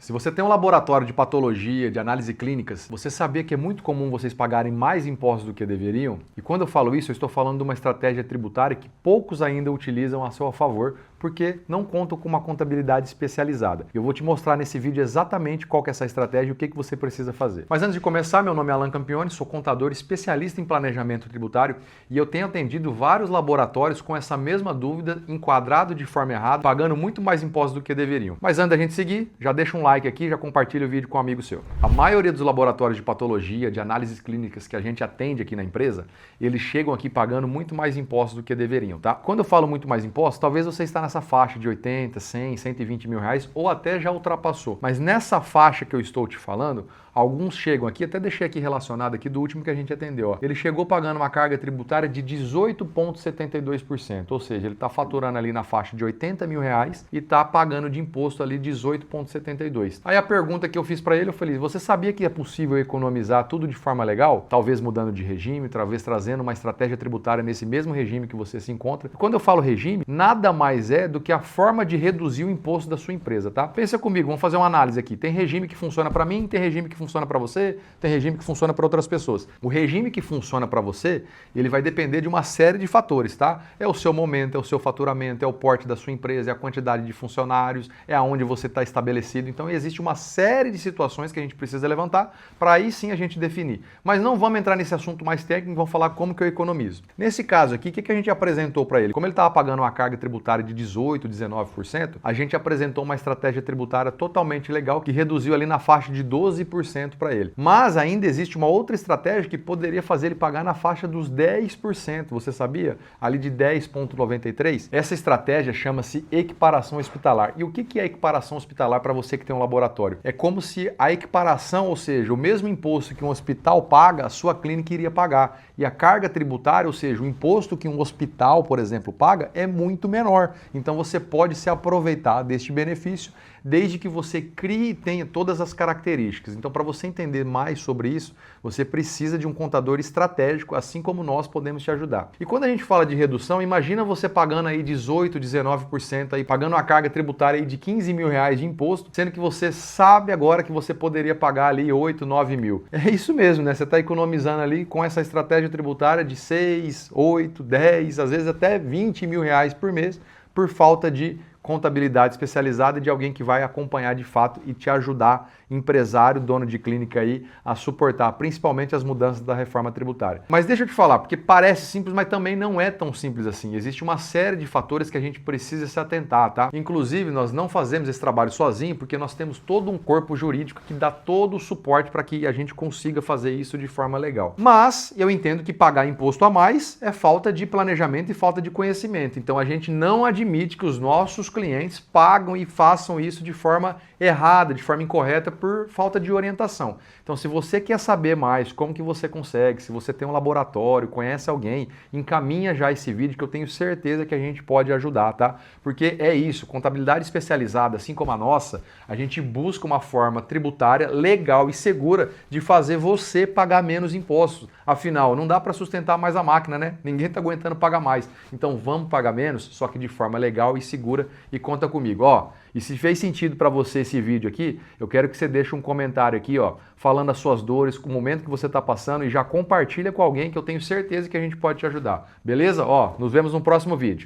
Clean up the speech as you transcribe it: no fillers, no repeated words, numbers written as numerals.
Se você tem um laboratório de patologia, de análise clínicas, você sabia que é muito comum vocês pagarem mais impostos do que deveriam? E quando eu falo isso, eu estou falando de uma estratégia tributária que poucos ainda utilizam a seu favor, porque não contam com uma contabilidade especializada. Eu vou te mostrar nesse vídeo exatamente qual que é essa estratégia e o que você precisa fazer. Mas antes de começar, meu nome é Alan Campione, sou contador especialista em planejamento tributário e eu tenho atendido vários laboratórios com essa mesma dúvida, enquadrado de forma errada, pagando muito mais impostos do que deveriam. Mas antes da gente seguir, já deixa um like aqui, já compartilha o vídeo com um amigo seu. A maioria dos laboratórios de patologia, de análises clínicas que a gente atende aqui na empresa, eles chegam aqui pagando muito mais impostos do que deveriam, tá? Quando eu falo muito mais impostos, talvez você está nessa faixa de 80, 100, 120 mil reais ou até já ultrapassou. Mas nessa faixa que eu estou te falando, alguns chegam aqui, até deixei aqui relacionado aqui do último que a gente atendeu. Ó. Ele chegou pagando uma carga tributária de 18,72%, ou seja, ele está faturando ali na faixa de 80 mil reais e está pagando de imposto ali 18,72%. Aí a pergunta que eu fiz para ele, eu falei, você sabia que é possível economizar tudo de forma legal? Talvez mudando de regime, talvez trazendo uma estratégia tributária nesse mesmo regime que você se encontra. Quando eu falo regime, nada mais é do que a forma de reduzir o imposto da sua empresa, tá? Pensa comigo, vamos fazer uma análise aqui. Tem regime que funciona para mim, tem regime que funciona para você, tem regime que funciona para outras pessoas. O regime que funciona para você, ele vai depender de uma série de fatores, tá? É o seu momento, é o seu faturamento, é o porte da sua empresa, é a quantidade de funcionários, é aonde você está estabelecido. Então existe uma série de situações que a gente precisa levantar para aí sim a gente definir. Mas não vamos entrar nesse assunto mais técnico, vamos falar como que eu economizo. Nesse caso aqui, o que a gente apresentou para ele? Como ele estava pagando uma carga tributária de 18%, 19%, a gente apresentou uma estratégia tributária totalmente legal que reduziu ali na faixa de 12% para ele. Mas ainda existe uma outra estratégia que poderia fazer ele pagar na faixa dos 10%. Você sabia? Ali de 10,93%. Essa estratégia chama-se equiparação hospitalar. E o que é equiparação hospitalar para você que tem um laboratório? É como se a equiparação, ou seja, o mesmo imposto que um hospital paga, a sua clínica iria pagar. E a carga tributária, ou seja, o imposto que um hospital, por exemplo, paga, é muito menor. Então você pode se aproveitar deste benefício desde que você crie e tenha todas as características. Então, para você entender mais sobre isso, você precisa de um contador estratégico, assim como nós podemos te ajudar. E quando a gente fala de redução, imagina você pagando aí 18%, 19%, aí, pagando uma carga tributária aí de 15 mil reais de imposto, sendo que você sabe agora que você poderia pagar ali 8, 9 mil. É isso mesmo, né? Você está economizando ali com essa estratégia tributária de 6, 8, 10, às vezes até 20 mil reais por mês, por falta de contabilidade especializada de alguém que vai acompanhar de fato e te ajudar, empresário, dono de clínica aí, a suportar principalmente as mudanças da reforma tributária. Mas deixa eu te falar, porque parece simples, mas também não é tão simples assim. Existe uma série de fatores que a gente precisa se atentar, tá? Inclusive, nós não fazemos esse trabalho sozinho, porque nós temos todo um corpo jurídico que dá todo o suporte para que a gente consiga fazer isso de forma legal. Mas eu entendo que pagar imposto a mais é falta de planejamento e falta de conhecimento. Então a gente não admite que os nossos clientes pagam e façam isso de forma errada, de forma incorreta por falta de orientação. Então, se você quer saber mais como que você consegue, se você tem um laboratório, conhece alguém, encaminha já esse vídeo que eu tenho certeza que a gente pode ajudar, tá? Porque é isso, contabilidade especializada, assim como a nossa, a gente busca uma forma tributária legal e segura de fazer você pagar menos impostos. Afinal, não dá para sustentar mais a máquina, né? Ninguém está aguentando pagar mais. Então, vamos pagar menos, só que de forma legal e segura. E conta comigo, ó. E se fez sentido para você esse vídeo aqui, eu quero que você deixe um comentário aqui, ó, falando as suas dores, com o momento que você está passando e já compartilha com alguém que eu tenho certeza que a gente pode te ajudar. Beleza? Ó, nos vemos no próximo vídeo.